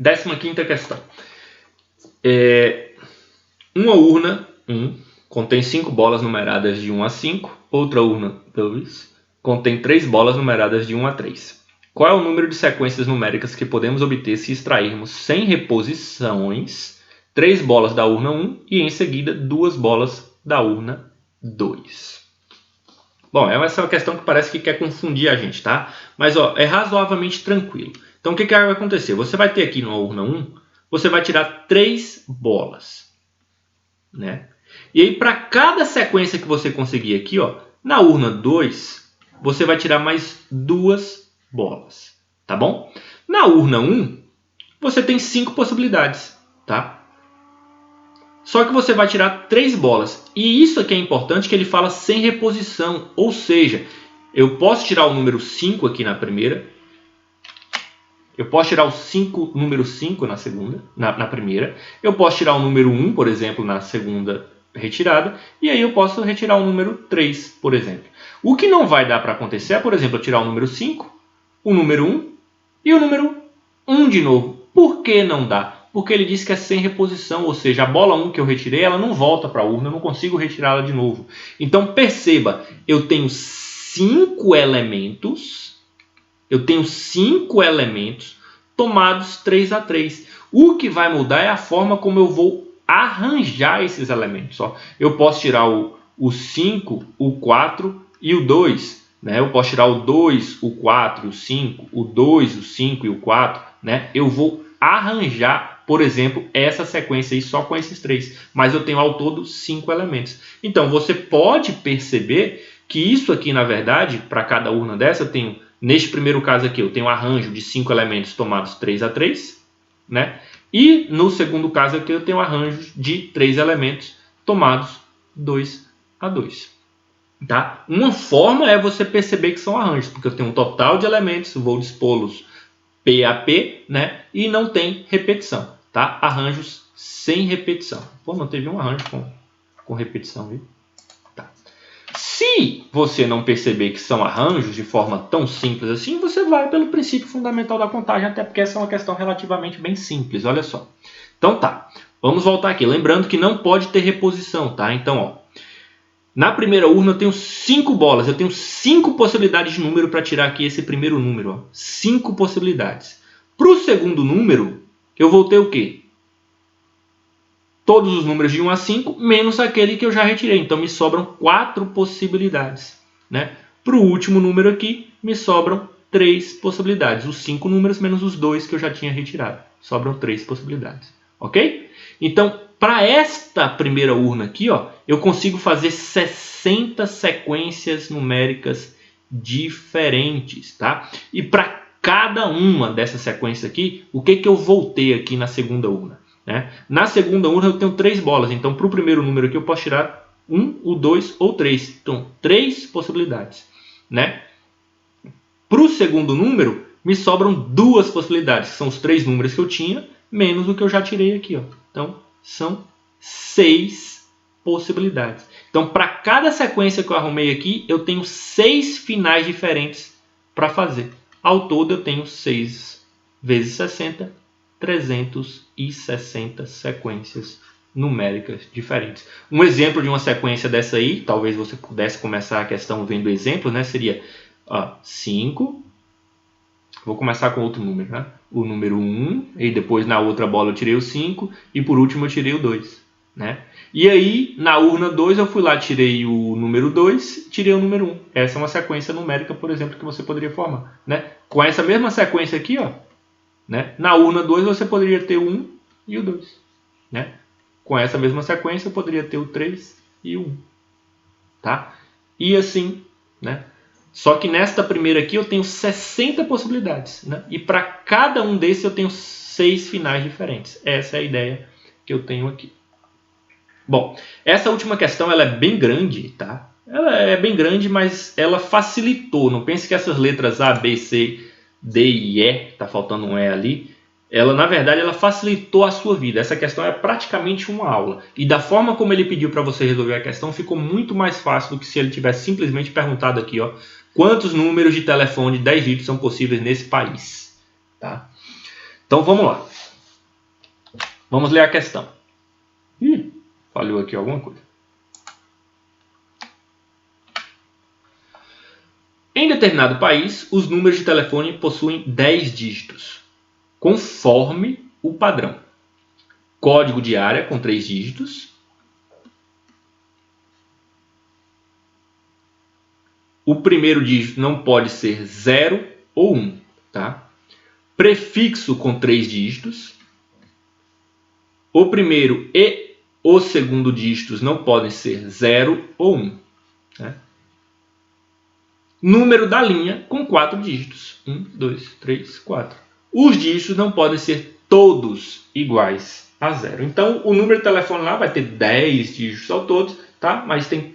15ª questão. Uma urna 1 contém 5 bolas numeradas de 1 a 5. Outra urna 2 contém 3 bolas numeradas de 1 a 3. Qual é o número de sequências numéricas que podemos obter se extrairmos sem reposições 3 bolas da urna 1 e em seguida 2 bolas da urna 2? Bom, essa é uma questão que parece que quer confundir a gente, tá? Mas ó, é razoavelmente tranquilo. Então o que vai acontecer? Você vai ter aqui na urna 1, você vai tirar 3 bolas, né? E aí para cada sequência que você conseguir aqui, ó, na urna 2, você vai tirar mais 2 bolas, tá bom? Na urna 1, você tem 5 possibilidades, tá? Só que você vai tirar 3 bolas. E isso aqui é importante, que ele fala sem reposição. Ou seja, eu posso tirar o número 5 aqui na primeira. Eu posso tirar o número 5 na segunda, na primeira. Eu posso tirar o número 1, por exemplo, na segunda retirada. E aí eu posso retirar o número 3, por exemplo. O que não vai dar para acontecer é, por exemplo, eu tirar o número 5, o número 1 e o número 1 de novo. Por que não dá? Porque ele diz que é sem reposição, ou seja, a bola 1 que eu retirei, ela não volta para a urna, eu não consigo retirá-la de novo. Então perceba, eu tenho 5 elementos, tomados 3 a 3. O que vai mudar é a forma como eu vou arranjar esses elementos. Ó. Eu posso tirar o 5, o 4 e o 2. Né? Eu posso tirar o 2, o 4 e o 5, o 2, o 5 e o 4. Né? Eu vou arranjar, por exemplo, essa sequência aí só com esses 3. Mas eu tenho ao todo 5 elementos. Então você pode perceber que isso aqui, na verdade, para cada urna dessa, eu tenho, neste primeiro caso aqui, eu tenho um arranjo de 5 elementos tomados 3 a 3. Né? E no segundo caso aqui, eu tenho um arranjo de 3 elementos tomados 2 a 2. Tá? Uma forma é você perceber que são arranjos, porque eu tenho um total de elementos, vou dispô-los P a P, né? E não tem repetição, tá? Arranjos sem repetição. Pô, não teve um arranjo com repetição, viu? Tá. Se você não perceber que são arranjos de forma tão simples assim, você vai pelo princípio fundamental da contagem, até porque essa é uma questão relativamente bem simples, olha só. Então tá, vamos voltar aqui. Lembrando que não pode ter reposição, tá? Então, ó, na primeira urna eu tenho 5 bolas, eu tenho 5 possibilidades de número para tirar aqui esse primeiro número. 5 possibilidades. Para o segundo número, eu vou ter o quê? Todos os números de 1 a 5, menos aquele que eu já retirei. Então me sobram 4 possibilidades. Né? Para o último número aqui, me sobram 3 possibilidades. Os 5 números menos os 2 que eu já tinha retirado. Sobram 3 possibilidades. Ok? Então, para esta primeira urna aqui, ó, eu consigo fazer 60 sequências numéricas diferentes, tá? E para cada uma dessas sequências aqui, o que eu vou ter aqui na segunda urna? Né? Na segunda urna eu tenho 3 bolas, então para o primeiro número aqui eu posso tirar 1, o 2 ou 3. Então, 3 possibilidades. Né? Para o segundo número, me sobram 2 possibilidades, que são os 3 números que eu tinha, menos o que eu já tirei aqui. Ó. Então, são 6 possibilidades. Então, para cada sequência que eu arrumei aqui, eu tenho 6 finais diferentes para fazer. Ao todo, eu tenho 6 vezes 60, 360 sequências numéricas diferentes. Um exemplo de uma sequência dessa aí, talvez você pudesse começar a questão vendo exemplos, né? Seria 5. Vou começar com outro número, né? O número 1, e depois na outra bola eu tirei o 5, e por último eu tirei o 2. Né? E aí, na urna 2, eu fui lá, tirei o número 2, tirei o número 1. Essa é uma sequência numérica, por exemplo, que você poderia formar. Né? Com essa mesma sequência aqui, ó, né? Na urna 2 você poderia ter o 1 e o 2. Né? Com essa mesma sequência eu poderia ter o 3 e o 1. Tá? E assim, né? Só que nesta primeira aqui eu tenho 60 possibilidades. Né? E para cada um desses eu tenho 6 finais diferentes. Essa é a ideia que eu tenho aqui. Bom, essa última questão ela é bem grande, tá? Ela é bem grande, mas ela facilitou. Não pense que essas letras A, B, C, D e E, tá faltando um E ali, ela na verdade ela facilitou a sua vida. Essa questão é praticamente uma aula. E da forma como ele pediu para você resolver a questão, ficou muito mais fácil do que se ele tivesse simplesmente perguntado aqui, ó, quantos números de telefone de 10 dígitos são possíveis nesse país, tá? Então vamos lá. Vamos ler a questão. Ih, falhou aqui alguma coisa. Em determinado país, os números de telefone possuem 10 dígitos, conforme o padrão. Código de área com 3 dígitos. O primeiro dígito não pode ser 0 ou 1. Tá? Prefixo com 3 dígitos. O primeiro e o segundo dígitos não podem ser 0 ou 1. Né? Número da linha com 4 dígitos. 1, 2, 3, 4. Os dígitos não podem ser todos iguais a 0. Então, o número de telefone lá vai ter 10 dígitos ao todo, tá? Mas tem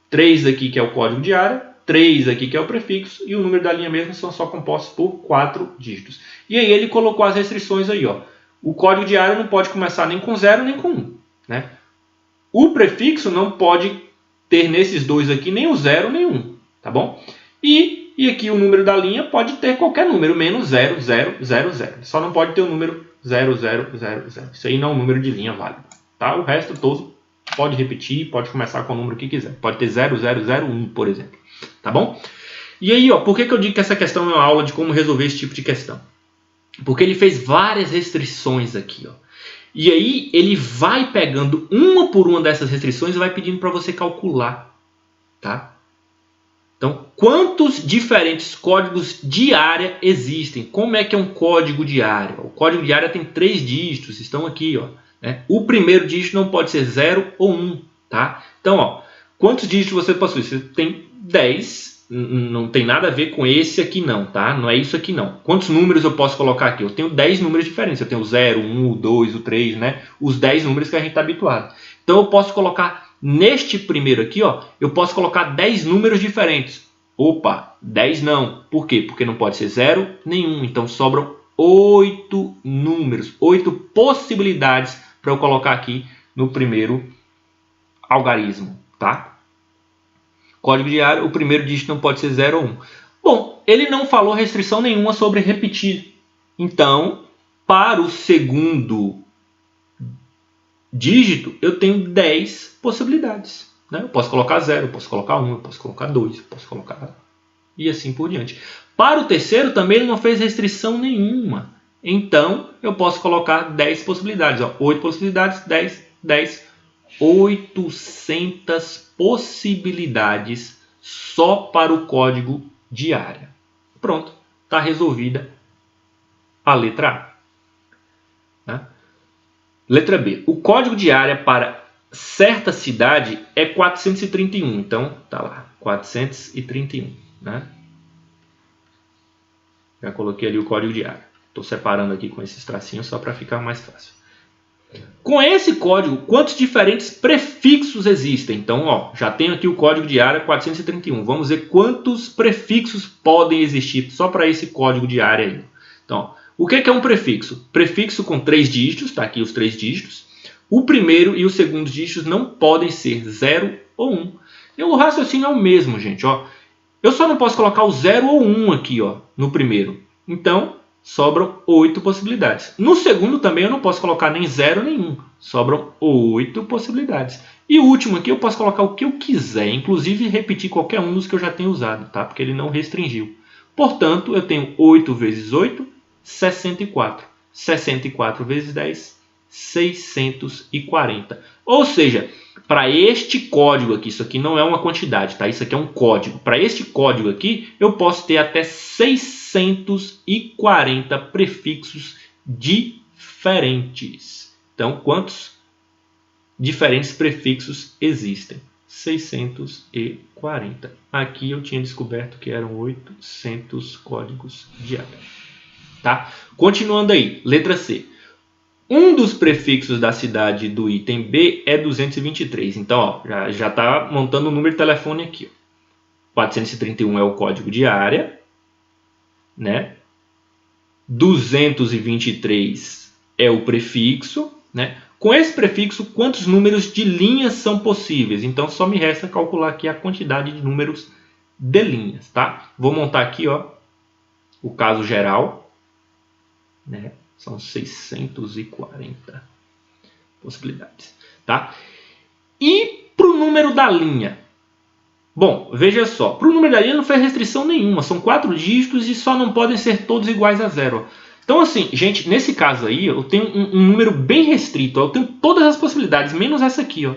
3 aqui que é o código de área, 3 aqui que é o prefixo, e o número da linha mesmo são só compostos por 4 dígitos. E aí ele colocou as restrições aí, ó. O código de área não pode começar nem com 0 nem com 1. Né? O prefixo não pode ter nesses dois aqui nem o 0 nem o 1. Tá bom? E aqui o número da linha pode ter qualquer número, menos 0, 0, 0, 0. Só não pode ter o número 0, 0, 0, 0. Isso aí não é um número de linha válido. Tá? O resto todo pode repetir, pode começar com o número que quiser. Pode ter 0, 0, 0, 1, por exemplo. Tá bom? E aí, ó, por que eu digo que essa questão é uma aula de como resolver esse tipo de questão? Porque ele fez várias restrições aqui, ó. E aí ele vai pegando uma por uma dessas restrições e vai pedindo para você calcular, tá? Então, quantos diferentes códigos de área existem? Como é que é um código de área? O código de área tem 3 dígitos, estão aqui, ó. Né? O primeiro dígito não pode ser 0 ou 1, tá? Então, ó, quantos dígitos você possui? Você tem 10. Não tem nada a ver com esse aqui não, tá? Não é isso aqui não. Quantos números eu posso colocar aqui? Eu tenho 10 números diferentes. Eu tenho o 0, 1, o 2, o 3, né? Os 10 números que a gente está habituado. Então eu posso colocar neste primeiro aqui, ó, eu posso colocar 10 números diferentes. Opa, 10 não. Por quê? Porque não pode ser 0 nem 1. Então sobram 8 números, 8 possibilidades para eu colocar aqui no primeiro algarismo, tá? Código de área, o primeiro dígito não pode ser 0 ou 1. Bom, ele não falou restrição nenhuma sobre repetir. Então, para o segundo dígito, eu tenho 10 possibilidades. Né? Eu posso colocar 0, eu posso colocar 1, eu posso colocar 2, eu posso colocar... E assim por diante. Para o terceiro, também ele não fez restrição nenhuma. Então, eu posso colocar 10 possibilidades. Ó, 8 possibilidades, 10, 10, 800 possibilidades só para o código de área. Pronto, está resolvida a letra A. Né? Letra B. O código de área para certa cidade é 431. Então, tá lá, 431. Né? Já coloquei ali o código de área. Estou separando aqui com esses tracinhos só para ficar mais fácil. Com esse código, quantos diferentes prefixos existem? Então, ó, já tenho aqui o código de área 431. Vamos ver quantos prefixos podem existir só para esse código de área aí. Então, ó, o que é um prefixo? Prefixo com 3 dígitos, está aqui os 3 dígitos. O primeiro e o segundo dígitos não podem ser 0 ou 1. E o raciocínio é o mesmo, gente. Ó. Eu só não posso colocar o 0 ou 1 aqui, ó, no primeiro. Então, sobram 8 possibilidades. No segundo também eu não posso colocar nem 0 nem 1. Sobram 8 possibilidades. E o último aqui eu posso colocar o que eu quiser, inclusive repetir qualquer um dos que eu já tenho usado, tá? Porque ele não restringiu. Portanto, eu tenho 8 vezes 8, 64. 64 vezes 10, 640. Ou seja, para este código aqui, isso aqui não é uma quantidade, tá? Isso aqui é um código. Para este código aqui, eu posso ter até 640 prefixos diferentes. Então, quantos diferentes prefixos existem? 640. Aqui eu tinha descoberto que eram 800 códigos de área. Tá? Continuando aí, letra C. Um dos prefixos da cidade do item B é 223. Então, ó, já está montando o número de telefone aqui. Ó. 431 é o código de área. Né? 223 é o prefixo. Né? Com esse prefixo, quantos números de linhas são possíveis? Então, só me resta calcular aqui a quantidade de números de linhas. Tá? Vou montar aqui ó, o caso geral. Né? São 640. possibilidades, tá? E para o número da linha? Bom, veja só, para o número da linha não fez restrição nenhuma, são 4 dígitos e só não podem ser todos iguais a 0. Então assim, gente, nesse caso aí, eu tenho um número bem restrito, eu tenho todas as possibilidades, menos essa aqui, ó,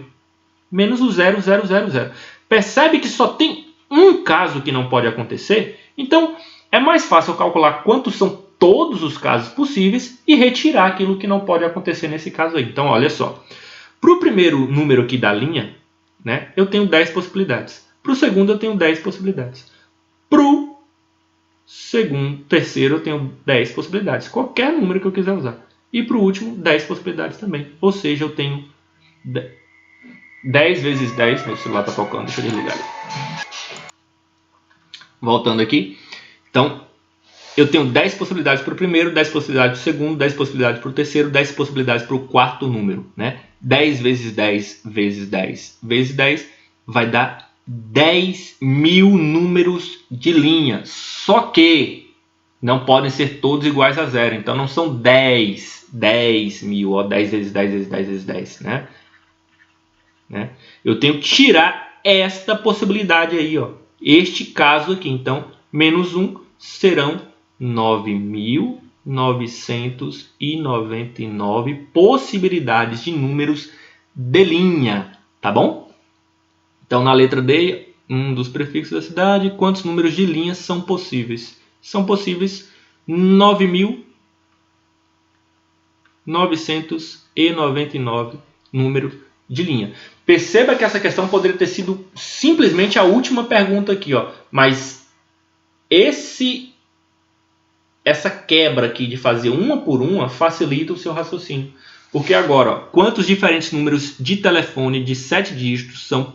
menos o 0, 0, 0, 0. Percebe que só tem um caso que não pode acontecer? Então, é mais fácil eu calcular quantos são todos os casos possíveis e retirar aquilo que não pode acontecer nesse caso aí. Então, olha só. Para o primeiro número aqui da linha, né, eu tenho 10 possibilidades. Para o segundo, eu tenho 10 possibilidades. Para o terceiro, eu tenho 10 possibilidades. Qualquer número que eu quiser usar. E para o último, 10 possibilidades também. Ou seja, eu tenho 10 vezes 10. Meu celular está tocando, deixa eu desligar ele. Voltando aqui. Então, eu tenho 10 possibilidades para o primeiro, 10 possibilidades para o segundo, 10 possibilidades para o terceiro, 10 possibilidades para o quarto número, né? 10 vezes 10 vezes 10 vezes 10 vai dar 10.000 números de linha. Só que não podem ser todos iguais a 0. Então não são 10.000, ó, 10 vezes 10 vezes 10 vezes 10, né? Eu tenho que tirar esta possibilidade aí, ó. Este caso aqui. Então, menos 1 serão 9.999 possibilidades de números de linha, tá bom? Então, na letra D, um dos prefixos da cidade, quantos números de linha são possíveis? São possíveis 9.999 números de linha. Perceba que essa questão poderia ter sido simplesmente a última pergunta aqui, ó. Mas essa quebra aqui de fazer uma por uma facilita o seu raciocínio. Porque agora, ó, quantos diferentes números de telefone de 7 dígitos são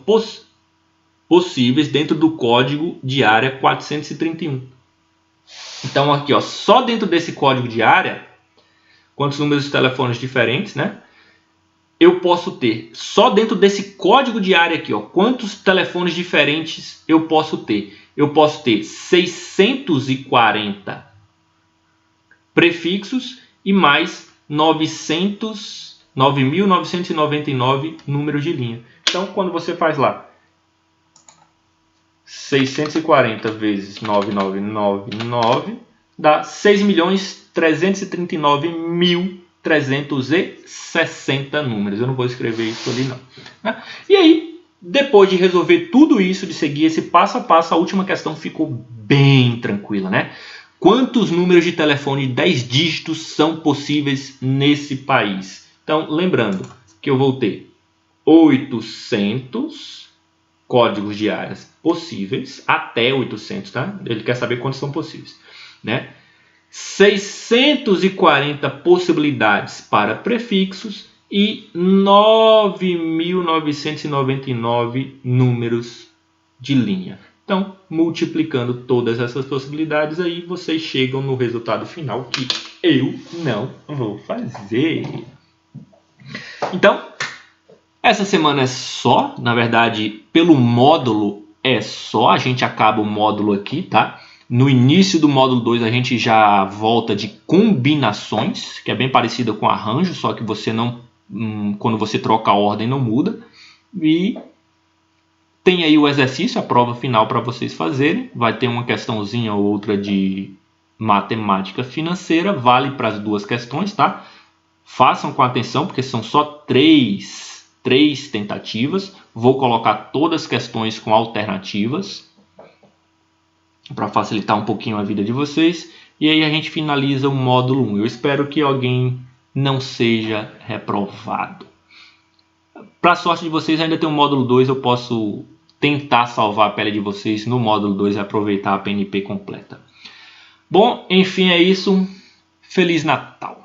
possíveis dentro do código de área 431? Então aqui, ó, só dentro desse código de área, quantos números de telefones diferentes, né? Eu posso ter, só dentro desse código de área aqui, ó, quantos telefones diferentes eu posso ter? Eu posso ter 640 prefixos e mais 9.999 números de linha. Então, quando você faz lá 640 vezes 9.999 dá 6.339.360 números. Eu não vou escrever isso ali não. E aí, depois de resolver tudo isso, de seguir esse passo a passo, a última questão ficou bem tranquila, né? Quantos números de telefone de 10 dígitos são possíveis nesse país? Então, lembrando que eu vou ter 800 códigos de áreas possíveis, até 800, tá? Ele quer saber quantos são possíveis, né? 640 possibilidades para prefixos e 9.999 números de linha. Então, multiplicando todas essas possibilidades aí, vocês chegam no resultado final que eu não vou fazer. Então, essa semana é só, na verdade, pelo módulo é só, a gente acaba o módulo aqui, tá? No início do módulo 2 a gente já volta de combinações, que é bem parecida com arranjo, só que você não, quando você troca a ordem não muda. E tem aí o exercício, a prova final para vocês fazerem. Vai ter uma questãozinha ou outra de matemática financeira, vale para as duas questões, tá? Façam com atenção, porque são só três tentativas. Vou colocar todas as questões com alternativas, para facilitar um pouquinho a vida de vocês. E aí a gente finaliza o módulo 1. Eu espero que alguém não seja reprovado. Para a sorte de vocês, ainda tem o módulo 2. Eu posso tentar salvar a pele de vocês no módulo 2 e aproveitar a PNP completa. Bom, enfim, é isso. Feliz Natal!